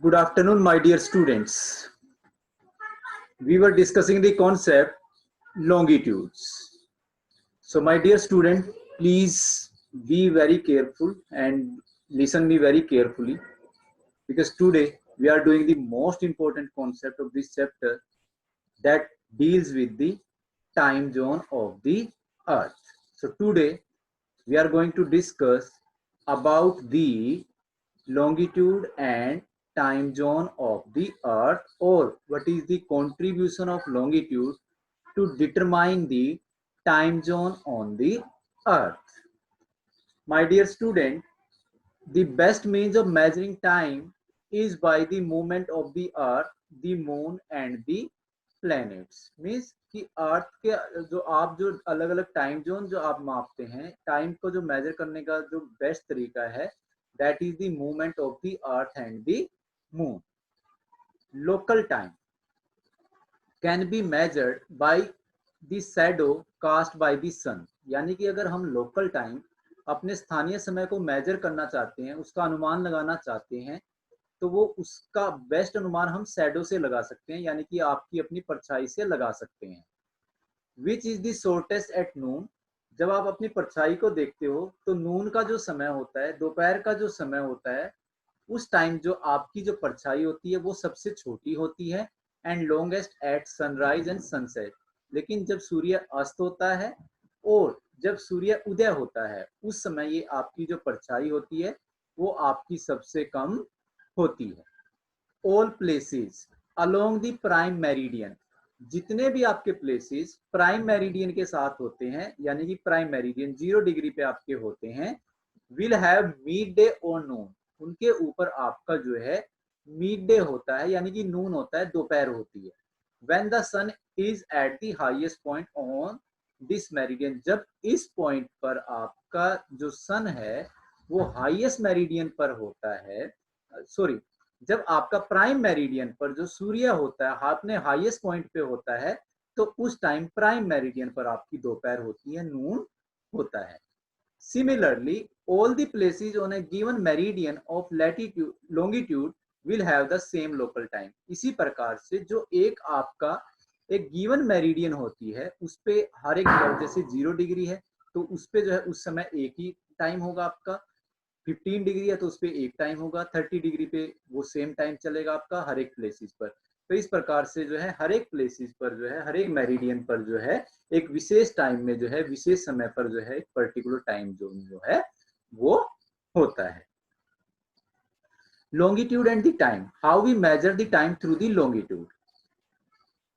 Good afternoon, my dear students. We were discussing the concept longitudes. So, my dear student, please be very careful and listen me very carefully, because today we are doing the most important concept of this chapter, that deals with the time zone of the Earth. So, today we are going to discuss about the longitude and time zone of the Earth, or what is the contribution of longitude to determine the time zone on the Earth. My dear student, the best means of measuring time is by the movement of the Earth, the Moon and the planets. Means कि अर्थ के जो अलग अलग time zone जो आप मापते हैं, time को जो मेजर करने का जो बेस्ट तरीका है, that is the movement of the earth and the moon. Local time can be measured by the shadow cast by the sun. यानी कि अगर हम लोकल टाइम अपने स्थानीय समय को मेजर करना चाहते हैं, उसका अनुमान लगाना चाहते हैं, तो वो उसका बेस्ट अनुमान हम शैडो से लगा सकते हैं, यानी कि आपकी अपनी परछाई से लगा सकते हैं. Which is the shortest at noon. जब आप अपनी परछाई को देखते हो तो नून का जो समय होता है, दोपहर का जो समय होता है, उस टाइम जो आपकी जो परछाई होती है वो सबसे छोटी होती है. And longest at sunrise and sunset. लेकिन जब सूर्य अस्त होता है और जब सूर्य उदय होता है, उस समय ये आपकी जो परछाई होती है वो आपकी सबसे कम होती है. All places along the prime meridian. जितने भी आपके प्लेसेस प्राइम मेरिडियन के साथ होते हैं, यानी कि प्राइम मेरिडियन 0 डिग्री पे आपके होते हैं, विल हैव मिड डे और नून. उनके ऊपर आपका जो है मिड डे होता है, यानी कि नून होता है, दोपहर होती है. When the sun is at the highest point on this meridian. जब इस पॉइंट पर आपका जो सन है वो हाईएस्ट मेरिडियन पर होता है, सॉरी, जब आपका प्राइम मेरिडियन पर जो सूर्य होता है अपने हाईएस्ट पॉइंट पे होता है, तो उस टाइम प्राइम मेरिडियन पर आपकी दोपहर होती है, नून होता है. Similarly, all the places on a given meridian of latitude, longitude will have the same local time. इसी प्रकार से जो एक आपका एक गिवन मेरिडियन होती है, उस पे हर एक, जैसे 0 डिग्री है तो उस पे जो है उस समय एक ही टाइम होगा आपका. 15 डिग्री है तो उस पे एक टाइम होगा. 30 डिग्री पे वो सेम टाइम चलेगा आपका हर एक प्लेसेस पर. तो इस प्रकार से जो है हर एक प्लेसेस पर जो है, हर एक मेरिडियन पर जो है एक विशेष टाइम में जो है, विशेष समय पर जो है एक पर्टिकुलर टाइम जोन जो है वो होता है. Longitude and the time. How we measure the time through the longitude.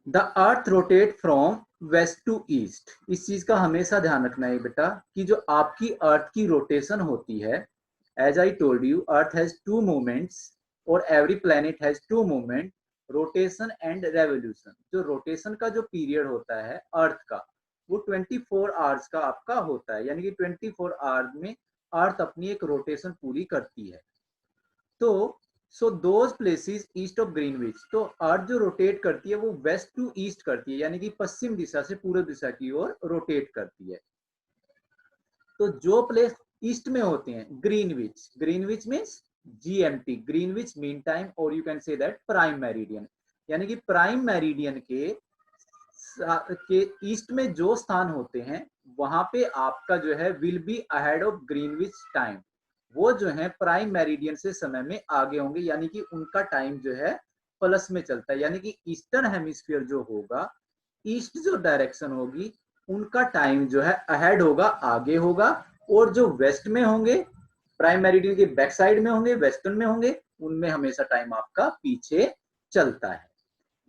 The earth rotate from west to east. इस चीज का हमेशा ध्यान रखना है बेटा कि जो आपकी अर्थ की रोटेशन होती है, as I told you, Earth has 2 movements or every planet has 2 movement, rotation and revolution. जो रोटेशन का जो पीरियड होता है अर्थ का, वो 24 आवर्स का आपका होता है, यानी कि 24 आवर्स में अर्थ अपनी एक रोटेशन पूरी करती है. तो so those places east of Greenwich. तो अर्थ जो रोटेट करती है वो वेस्ट टू ईस्ट करती है, यानी कि पश्चिम दिशा से पूर्व दिशा की ओर रोटेट करती है. तो जो प्लेस ईस्ट में होते हैं, Greenwich. Greenwich means GMT, Greenwich mean time, और you can say that prime meridian. यानी कि प्राइम मेरिडियन के ईस्ट में जो स्थान होते हैं वहां पे आपका जो है will be ahead of Greenwich time. वो जो है प्राइम मेरिडियन से समय में आगे होंगे, यानी कि उनका टाइम जो है प्लस में चलता है. यानी कि ईस्टर्न हेमिस्फीयर जो होगा, ईस्ट जो डायरेक्शन होगी, उनका टाइम जो है अहेड होगा, आगे होगा. और जो वेस्ट में होंगे, प्राइम मेरिडियन के बैक साइड में होंगे, वेस्टर्न में होंगे, उनमें हमेशा टाइम आपका पीछे चलता है.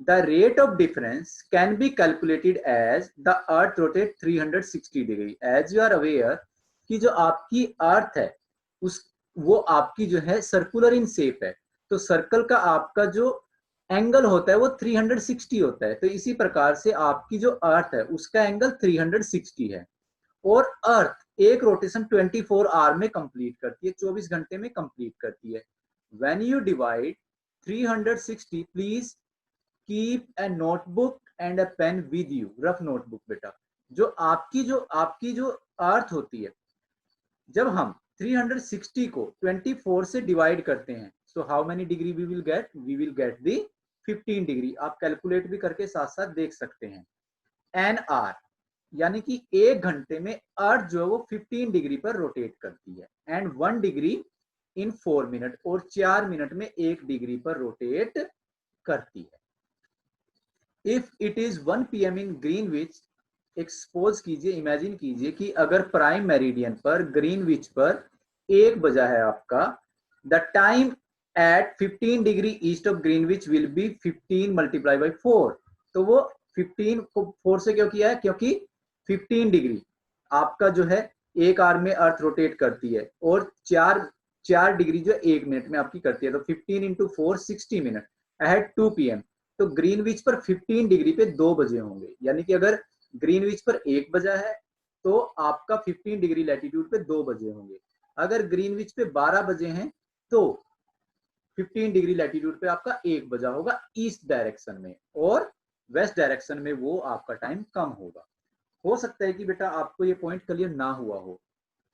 The rate of difference can be calculated as the earth rotate 360 degree. As you are aware कि जो आपकी अर्थ है उस वो आपकी जो है सर्कुलर इन शेप है, तो सर्कल का आपका जो एंगल होता है वो 360 होता है. तो इसी प्रकार से आपकी जो अर्थ है उसका एंगल 360 है. और अर्थ एक रोटेशन 24 आवर में कंप्लीट करती है, 24 घंटे में कंप्लीट करती है. When you divide 360, please keep a notebook and a pen with you. Rough notebook बेटा. जो आपकी जो अर्थ होती है, जब हम 360 को 24 से डिवाइड करते हैं, so how many degree we will get the 15 degree. आप कैलकुलेट भी करके साथ साथ देख सकते हैं। एन आर यानी कि 1 घंटे में अर्थ जो है वो 15 डिग्री पर रोटेट करती है, एंड 1 डिग्री इन 4 मिनट, और 4 मिनट में 1 डिग्री पर रोटेट करती है। If it is 1 PM in Greenwich, expose कीजिए, इमेजिन कीजिए कि अगर प्राइम मेरिडियन पर ग्रीनविच पर 1 बजा है आपका, the time at 15 degree east of Greenwich will be 15 multiply by 4। तो वो 15 को 4 से क्यों किया है, क्योंकि 15 डिग्री आपका जो है 1 आवर में अर्थ रोटेट करती है, और 4 डिग्री जो 1 मिनट में आपकी करती है, तो 15 इंटू 4 60 मिनट अहेड 2 PM। तो ग्रीनविच पर 15 डिग्री पे 2 बजे होंगे, यानी कि अगर ग्रीनविच पर 1 बजा है तो आपका 15 डिग्री लैटिट्यूड पे 2 बजे होंगे। अगर ग्रीनविच पे 12 बजे हैं तो 15 डिग्री लैटिट्यूड पे आपका 1 बजा होगा ईस्ट डायरेक्शन में, और वेस्ट डायरेक्शन में वो आपका टाइम कम होगा। हो सकता है कि बेटा आपको ये पॉइंट क्लियर ना हुआ हो।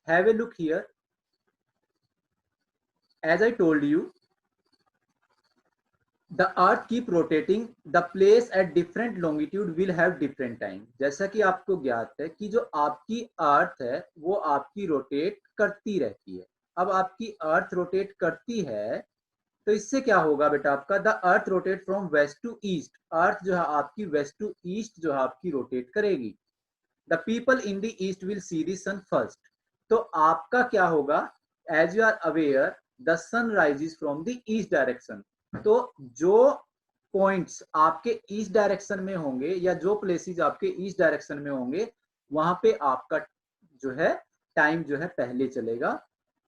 Have a look here, as I told you the earth keep rotating, the place at different longitude will have different time। जैसा कि आपको ज्ञात है कि जो आपकी अर्थ है वो आपकी रोटेट करती रहती है। अब आपकी अर्थ रोटेट करती है तो इससे क्या होगा बेटा आपका, the earth rotate from west to east, earth जो है आपकी वेस्ट टू ईस्ट जो है आपकी रोटेट करेगी। The people in the east will see the sun first. तो आपका क्या होगा, as you are aware the sun rises from the east direction. तो जो पॉइंट्स आपके ईस्ट डायरेक्शन में होंगे या जो प्लेसेस आपके ईस्ट डायरेक्शन में होंगे वहां पे आपका जो है टाइम जो है पहले चलेगा,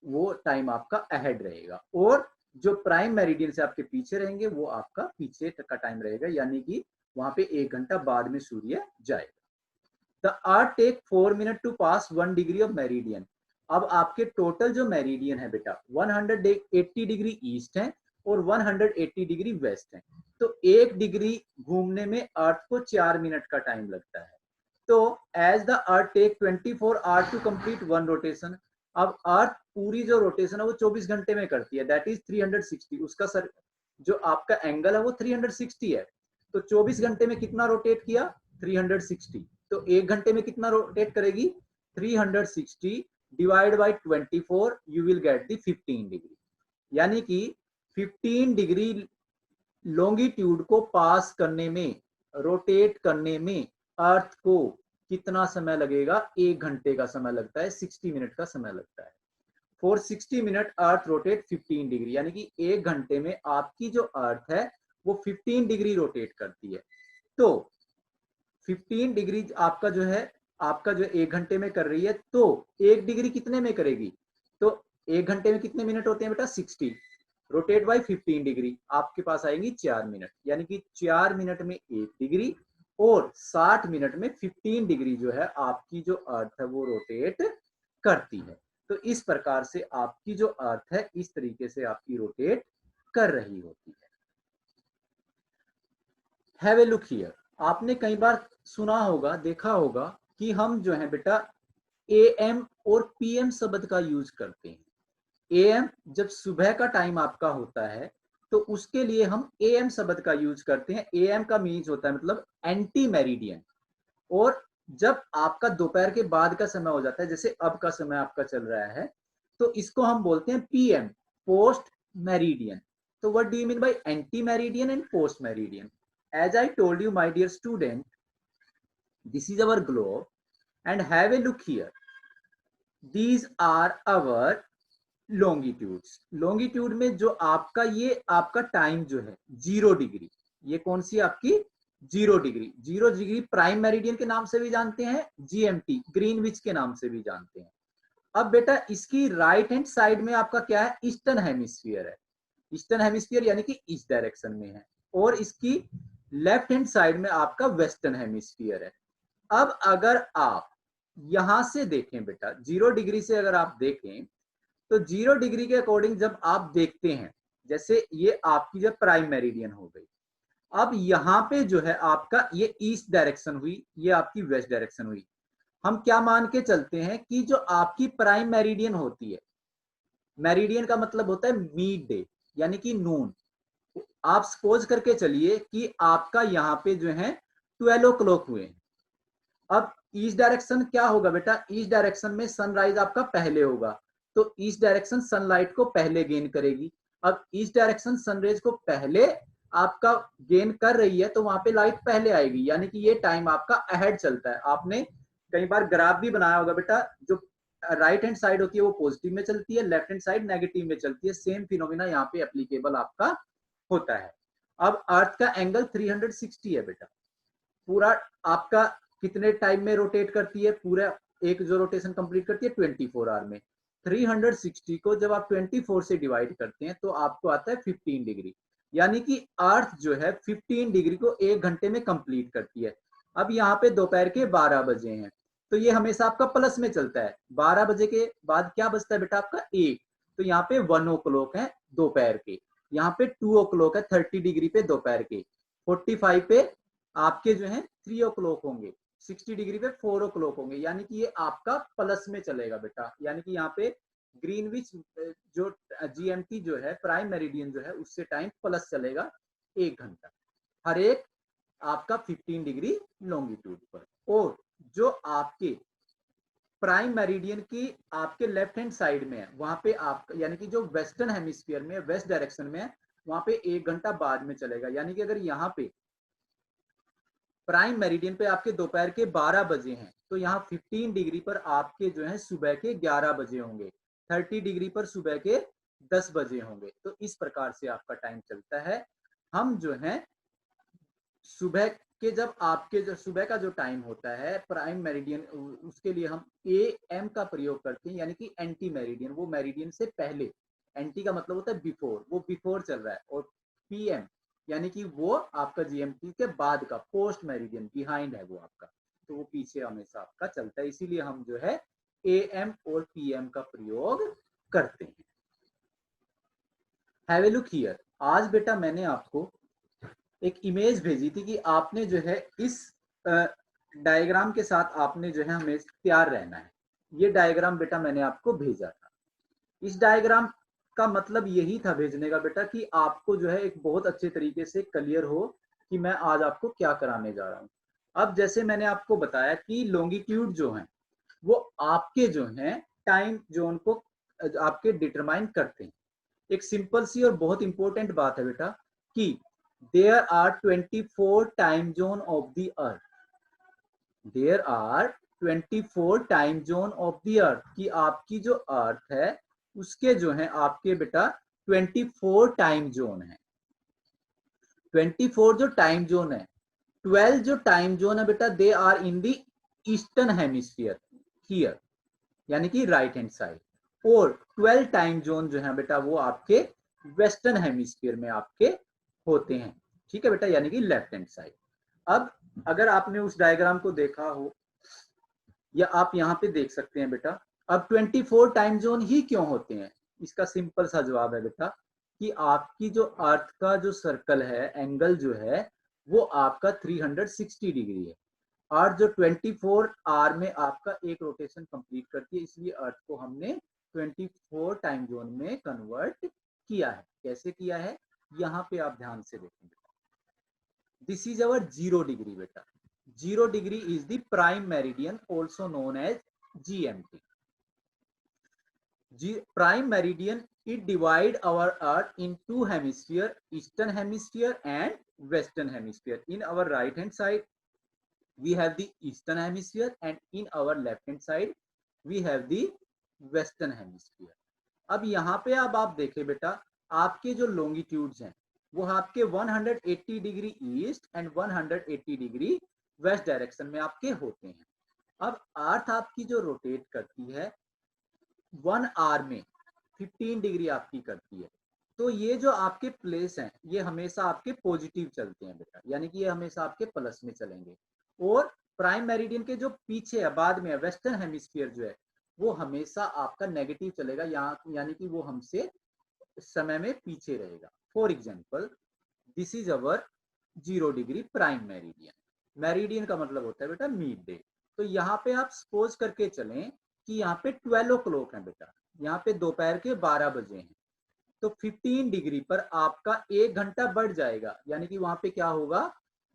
वो टाइम आपका अहेड रहेगा, और जो प्राइम मेरिडियन से आपके पीछे रहेंगे वो आपका पीछे का टाइम रहेगा, यानी कि वहां पे 1 घंटा बाद में सूर्य जाएगा। The earth take 4 minute to pass 1 degree of meridian. अब आपके टोटल जो मेरिडियन है बेटा 180 डिग्री ईस्ट है और 180 डिग्री वेस्ट है, तो 1 डिग्री घूमने में अर्थ को 4 मिनट का टाइम लगता है। तो as the earth take 24 hour to complete 1 rotation. अब अर्थ पूरी जो रोटेशन है वो 24 घंटे में करती है, दैट इज 360। उसका सर जो आपका एंगल है वो 360 है, तो 24 घंटे में कितना रोटेट किया, 360। तो 1 घंटे में कितना रोटेट करेगी, 360 divide by 24, you will get the 15 degree. यानी कि 15 डिग्री लॉन्गिट्यूड को पास करने में, रोटेट करने में अर्थ को कितना समय लगेगा, 1 घंटे का समय लगता है, 60 मिनट का समय लगता है। For 60 minute earth rotate 15 degree, यानी कि 1 घंटे में आपकी जो अर्थ है वो 15 डिग्री रोटेट करती है। तो 15 डिग्री आपका जो है, आपका जो 1 घंटे में कर रही है, तो 1 डिग्री कितने में करेगी, तो 1 घंटे में कितने मिनट होते हैं बेटा, 60 रोटेट बाई 15 डिग्री, आपके पास आएंगी 4 मिनट, यानी कि 4 मिनट में 1 डिग्री और 60 मिनट में 15 डिग्री जो है आपकी जो अर्थ है वो रोटेट करती है। तो इस प्रकार से आपकी जो अर्थ है इस तरीके से आपकी रोटेट कर रही होती है। हैव ए लुक हियर, आपने कई बार सुना होगा, देखा होगा कि हम जो है बेटा AM और PM शब्द का यूज करते हैं। AM जब सुबह का टाइम आपका होता है तो उसके लिए हम AM शब्द का यूज करते हैं। AM का मीन्स होता है मतलब एंटी मेरिडियन, और जब आपका दोपहर के बाद का समय हो जाता है, जैसे अब का समय आपका चल रहा है, तो इसको हम बोलते हैं PM, पोस्ट मेरिडियन। तो what do you mean by anti meridian and post meridian? As I told you, my dear student, this is our globe, and have a look here. These are our longitudes. Longitude में जो आपका ये आपका time जो है 0 degree, ये कौन सी आपकी 0 डिग्री। 0 डिग्री प्राइम मेरिडियन के नाम से भी जानते हैं, GMT ग्रीनविच के नाम से भी जानते हैं। अब बेटा इसकी राइट हैंड साइड में आपका क्या है, ईस्टर्न हेमिस्फीयर है। ईस्टर्न हेमिस्फीयर यानी कि ईस्ट डायरेक्शन में है, और इसकी लेफ्ट हैंड साइड में आपका वेस्टर्न हेमिस्फीयर है। अब अगर आप यहां से देखें बेटा 0 डिग्री से अगर आप देखें तो 0 डिग्री के अकॉर्डिंग जब आप देखते हैं, जैसे ये आपकी जब प्राइम मेरिडियन हो गई, अब यहाँ पे जो है आपका ये ईस्ट डायरेक्शन हुई, ये आपकी वेस्ट डायरेक्शन हुई। हम क्या मान के चलते हैं कि जो आपकी प्राइम मेरिडियन होती है, मेरिडियन का मतलब होता है मीड डे, यानी कि नून। आप सपोज करके चलिए कि आपका यहाँ पे जो है 12 o'clock हुए। अब ईस्ट डायरेक्शन क्या होगा बेटा, ईस्ट डायरेक्शन में सनराइज आपका पहले होगा, तो ईस्ट डायरेक्शन सनलाइट को पहले गेन करेगी। अब ईस्ट डायरेक्शन सनरेज को पहले आपका गेन कर रही है, तो वहां पे लाइट पहले आएगी, यानी कि ये टाइम आपका अहेड चलता है। आपने कई बार ग्राफ भी बनाया होगा बेटा, जो राइट हैंड साइड होती है वो पॉजिटिव में चलती है, लेफ्ट हैंड साइड नेगेटिव में चलती है। सेम फिनोमिना यहाँ पे एप्लीकेबल आपका होता है। अब अर्थ का एंगल 360 है बेटा, पूरा आपका कितने टाइम में रोटेट करती है, पूरा एक जो रोटेशन कंप्लीट करती है 24 आवर में। 360 को जब आप 24 से डिवाइड करते हैं तो आपको आता है 15 डिग्री, यानी कि अर्थ जो है 15 डिग्री को 1 घंटे में कंप्लीट करती है। अब यहाँ पे दोपहर के 12 बजे हैं, तो ये हमेशा आपका प्लस में चलता है। 12 बजे के बाद क्या बचता है बेटा आपका 1, तो यहाँ पे 1 o'clock है दोपहर के, यहाँ पे 2 o'clock है 30 डिग्री पे दोपहर के, 45 पे आपके जो है 3 o'clock होंगे, 60 डिग्री पे 4 o'clock होंगे, यानी कि ये आपका प्लस में चलेगा बेटा। यानी कि यहाँ पे ग्रीनविच जो जीएमटी जो है, प्राइम मेरिडियन जो है, उससे टाइम प्लस चलेगा 1 घंटा हर एक आपका 15 डिग्री लॉन्गिट्यूड पर। और जो आपके प्राइम मेरिडियन की आपके लेफ्ट हैंड साइड में है, वहां पे आप यानी कि जो वेस्टर्न हेमिस्फीयर में, वेस्ट डायरेक्शन में है, वहां पे 1 घंटा बाद में चलेगा। यानी कि अगर यहाँ पे प्राइम मेरिडियन पे आपके दोपहर के 12 बजे हैं, तो यहाँ 15 डिग्री पर आपके जो है सुबह के 11 बजे होंगे, 30 डिग्री पर सुबह के 10 बजे होंगे। तो इस प्रकार से आपका टाइम चलता है। हम जो है सुबह के, जब आपके जो सुबह का जो टाइम होता है प्राइम मेरिडियन, उसके लिए हम ए एम का प्रयोग करते हैं, यानी कि एंटी मेरिडियन, वो मेरिडियन से पहले, एंटी का मतलब होता है बिफोर, वो बिफोर चल रहा है। और पीएम यानी कि वो आपका जीएमटी के बाद का, पोस्ट मेरिडियन, बिहाइंड है वो आपका, तो वो पीछे हमेशा आपका चलता है। इसीलिए हम जो है ए एम और पीएम का प्रयोग करते हैं। हैव ए लुक हियर, आज बेटा मैंने आपको एक इमेज भेजी थी कि आपने जो है इस डायग्राम के साथ आपने जो है हमें तैयार रहना है। ये डायग्राम बेटा मैंने आपको भेजा था। इस डायग्राम का मतलब यही था भेजने का बेटा कि आपको जो है एक बहुत अच्छे तरीके से क्लियर हो कि मैं आज आपको क्या कराने जा रहा हूँ। अब जैसे मैंने आपको बताया कि लॉन्गिट्यूड जो है वो आपके जो है टाइम जोन को आपके डिटरमाइन करते हैं। एक सिंपल सी और बहुत इंपॉर्टेंट बात है बेटा कि there are 24 time zone of the earth, there are 24 time zone of the earth, कि आपकी जो अर्थ है उसके जो है आपके बेटा 24 टाइम जोन है। 24 जो टाइम जोन है, 12 जो टाइम जोन है बेटा they are in the eastern hemisphere here, यानी कि राइट हैंड साइड, और 12 टाइम जोन जो है बेटा वो आपके वेस्टर्न हेमिस्फीयर में आपके होते हैं। ठीक है बेटा, यानी कि लेफ्ट हैंड साइड। अब अगर आपने उस डायग्राम को देखा हो, या आप यहाँ पे देख सकते हैं बेटा, अब 24 टाइम जोन ही क्यों होते हैं, इसका सिंपल सा जवाब है बेटा कि आपकी जो अर्थ का जो सर्कल है, एंगल जो है वो आपका 360 डिग्री है, और जो 24 आवर में आपका एक रोटेशन कंप्लीट करती है, इसलिए अर्थ को हमने 24 टाइम जोन में कन्वर्ट किया है। कैसे किया है, यहाँ पे आप ध्यान से देखेंगे। दिस इज अवर 0 डिग्री बेटा, 0 degree is the prime meridian also known as GMT. Prime meridian, it divide our earth in two hemisphere, eastern hemisphere and western hemisphere. In our right hand side we have the eastern hemisphere, and in our left hand side we have the western hemisphere. अब यहाँ पे अब आप देखें बेटा, आपके जो longitudes हैं वो आपके 180 degree east and 180 degree west direction में आपके होते हैं। अब अर्थ आपकी जो रोटेट करती है 1 आवर में 15 डिग्री आपकी करती है, तो ये जो आपके प्लेस हैं ये हमेशा आपके पॉजिटिव चलते हैं बेटा, यानी कि ये हमेशा आपके प्लस में चलेंगे। और प्राइम मेरिडियन के जो पीछे है, बाद में वेस्टर्न हेमिस्फीयर जो है वो हमेशा आपका नेगेटिव चलेगा, यानी कि वो हमसे समय में पीछे रहेगा। For example this is our 0 degree prime meridian. Meridian का मतलब होता है बेटा मिड डे। तो यहाँ पे आप सपोज करके चलें कि यहाँ पे 12 o'clock है बेटा, यहाँ पे दोपहर के 12 बजे हैं, तो 15 डिग्री पर आपका 1 घंटा बढ़ जाएगा, यानी कि वहां पे क्या होगा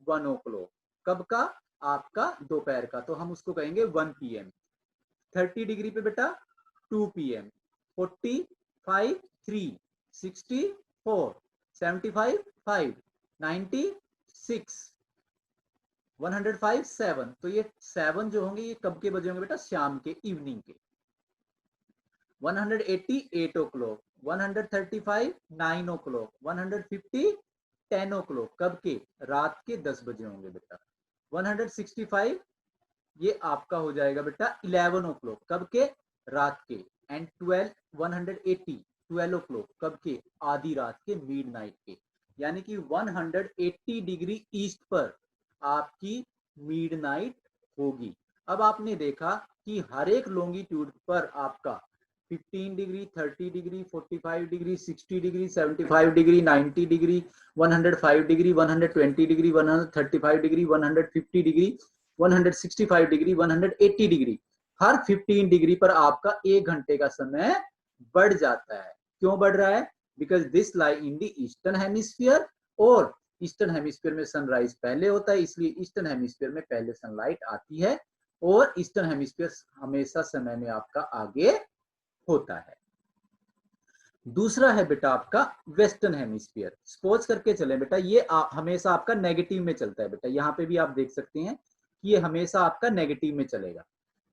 1 o'clock। कब का? आपका दोपहर का, तो हम उसको कहेंगे 1 PM। 30 डिग्री पे बेटा 2 PM, 45 3, 64, 75 5, 96, 105 7। तो ये 7 जो होंगे ये कब के बजे होंगे बेटा? शाम के, इवनिंग के। 180 8 o'clock, 135 9 o'clock, 150 10 o'clock। कब के? रात के 10 बजे होंगे बेटा। 165 ये आपका हो जाएगा बेटा 11 o'clock। कब के? रात के। And 180 12 o'clock। कब के? आधी रात के, मिडनाइट के। यानी कि 180 डिग्री ईस्ट पर आपकी मिडनाइट होगी। अब आपने देखा कि हर एक लॉन्गिट्यूड पर आपका 15 degree, 30 degree, 45 degree, 60 degree, 75 degree, 90 degree, 105 degree, 120 degree, 135 degree, 150 degree, 165 degree, 180 degree, हर 15 डिग्री पर आपका 1 घंटे का समय बढ़ जाता है। क्यों बढ़ रहा है? Because this lie in the eastern hemisphere, और ईस्टर्न हेमिस्फीयर में सनराइज पहले होता है, इसलिए ईस्टर्न हेमिस्फीयर में पहले सनलाइट आती है, और ईस्टर्न हेमिस्फीयर हमेशा समय में आपका आगे होता है। दूसरा है बेटा आपका वेस्टर्न हेमिस्फीयर। सपोज करके चले बेटा, ये हमेशा आपका नेगेटिव में चलता है बेटा। यहाँ पे भी आप देख सकते हैं कि ये हमेशा आपका नेगेटिव में चलेगा।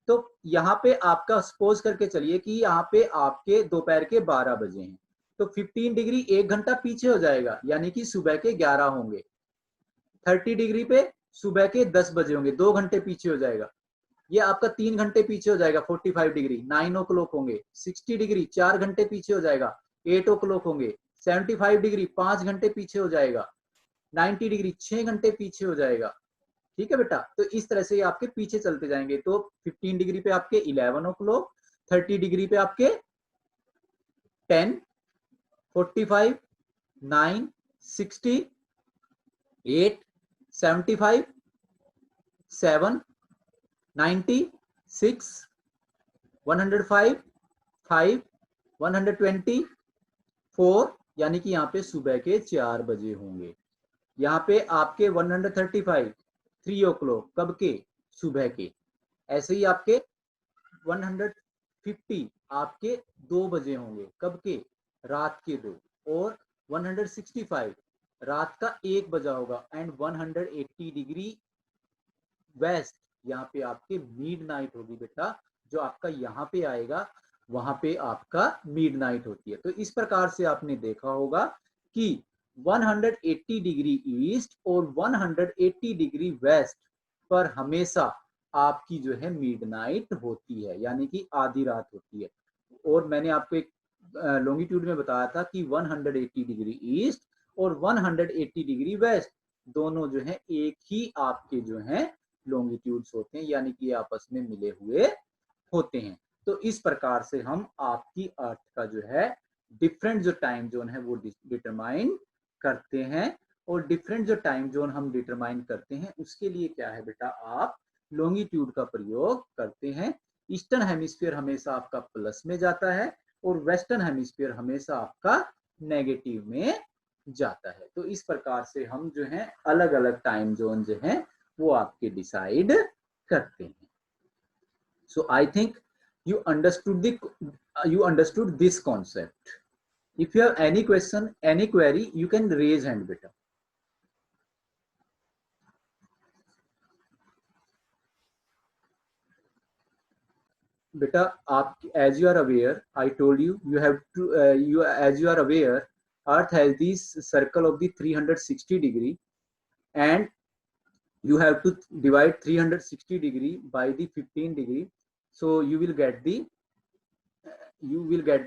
तो यहाँ पे आपका सपोज करके चलिए कि यहाँ पे आपके दोपहर के 12 बजे हैं, तो 15 डिग्री 1 घंटा पीछे हो जाएगा, यानी कि सुबह के 11 होंगे। 30 डिग्री पे सुबह के 10 बजे होंगे, 2 घंटे पीछे हो जाएगा। ये आपका 3 घंटे पीछे हो जाएगा, 45 डिग्री 9 o'clock होंगे। 60 डिग्री 4 घंटे पीछे हो जाएगा, 8 o'clock होंगे। 75 डिग्री 5 घंटे पीछे हो जाएगा। 90 डिग्री 6 घंटे पीछे हो जाएगा। ठीक है बेटा, तो इस तरह से ये आपके पीछे चलते जाएंगे। तो 15 डिग्री पे आपके 11 o'clock, 30 डिग्री पे आपके 10, 45, 9, 60, 8, 75, 7, 90, 6, 105, 5, 120, 4, यानी कि यहाँ पे सुबह के 4 बजे होंगे। यहाँ पे आपके 135 3 o'clock, कब के? सुबह के। ऐसे ही आपके 150 आपके 2 बजे होंगे, कब के? रात के 2। और 165 रात का 1 बजा होगा। एंड 180 डिग्री वेस्ट, यहाँ पे आपके मिडनाइट होगी बेटा। जो आपका यहाँ पे आएगा वहां पे आपका मिडनाइट होती है। तो इस प्रकार से आपने देखा होगा कि 180 डिग्री ईस्ट और 180 डिग्री वेस्ट पर हमेशा आपकी जो है मिडनाइट होती है, यानी कि आधी रात होती है। और मैंने आपको एक लॉन्गिट्यूड में बताया था कि 180 डिग्री ईस्ट और 180 डिग्री वेस्ट दोनों जो है एक ही आपके जो है लॉन्गिट्यूड्स होते हैं, यानी कि आपस में मिले हुए होते हैं। तो इस प्रकार से हम आपकी अर्थ का जो है डिफरेंट जो टाइम जोन है वो डिटरमाइन करते हैं। और डिफरेंट जो टाइम जोन हम डिटरमाइन करते हैं उसके लिए क्या है बेटा, आप लॉन्गिट्यूड का प्रयोग करते हैं। ईस्टर्न हेमिस्फीयर हमेशा आपका प्लस में जाता है और वेस्टर्न हेमिस्फीयर हमेशा आपका नेगेटिव में जाता है। तो इस प्रकार से हम जो है अलग अलग टाइम जोन जो है वो आपके डिसाइड करते हैं। So I think you understood this concept. If you have any question, any query, you can raise hand beta. Beta, as you are aware, I told you, you have to, as you are aware, Earth has this circle of the 360 degree, and you have to divide 360 degree by the 15 degree. So you will get the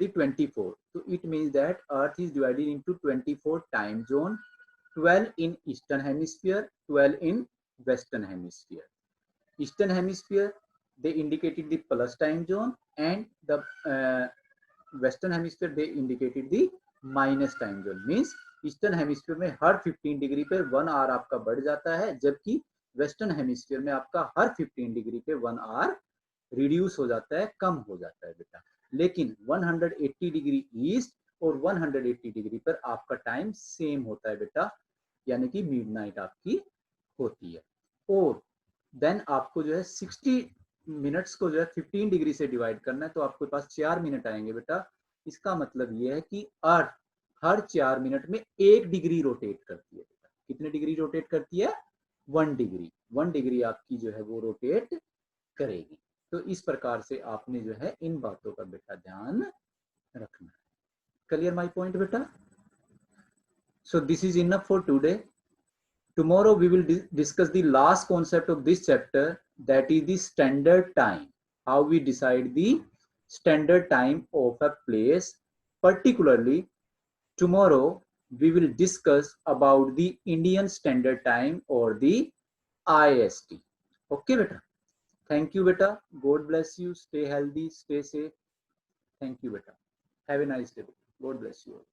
24. So it means that Earth is divided into 24 time zone, 12 in Eastern Hemisphere, 12 in Western Hemisphere. Eastern Hemisphere, they indicated the plus time zone, and the Western Hemisphere, they indicated the minus time zone. Means eastern hemisphere में हर 15 degree पे 1 our आपका बढ़ जाता है, जबकि western hemisphere में आपका हर 15 degree पे 1 आवर रिड्यूस हो जाता है, कम हो जाता है बेटा। लेकिन 180 डिग्री ईस्ट और 180 डिग्री पर आपका टाइम सेम होता है बेटा, यानी कि मिडनाइट आपकी होती है। और देन आपको जो है 60 मिनट्स को जो है 15 डिग्री से डिवाइड करना है, तो आपके पास 4 मिनट आएंगे बेटा। इसका मतलब ये है कि अर्थ हर 4 मिनट में 1 डिग्री रोटेट करती है बेटा। कितने डिग्री रोटेट करती है? 1 डिग्री। 1 डिग्री आपकी जो है वो रोटेट करेगी। तो इस प्रकार से आपने जो है इन बातों का बेटा ध्यान रखना है। क्लियर माय पॉइंट बेटा? So this is enough for today. Tomorrow we will discuss the last concept of this chapter, that is the standard time. How we decide the standard time of a place. Particularly tomorrow we will discuss about the Indian Standard Time or the IST. Okay beta? Thank you beta. God bless you. Stay healthy, stay safe. Thank you beta. Have a nice day. God bless you all.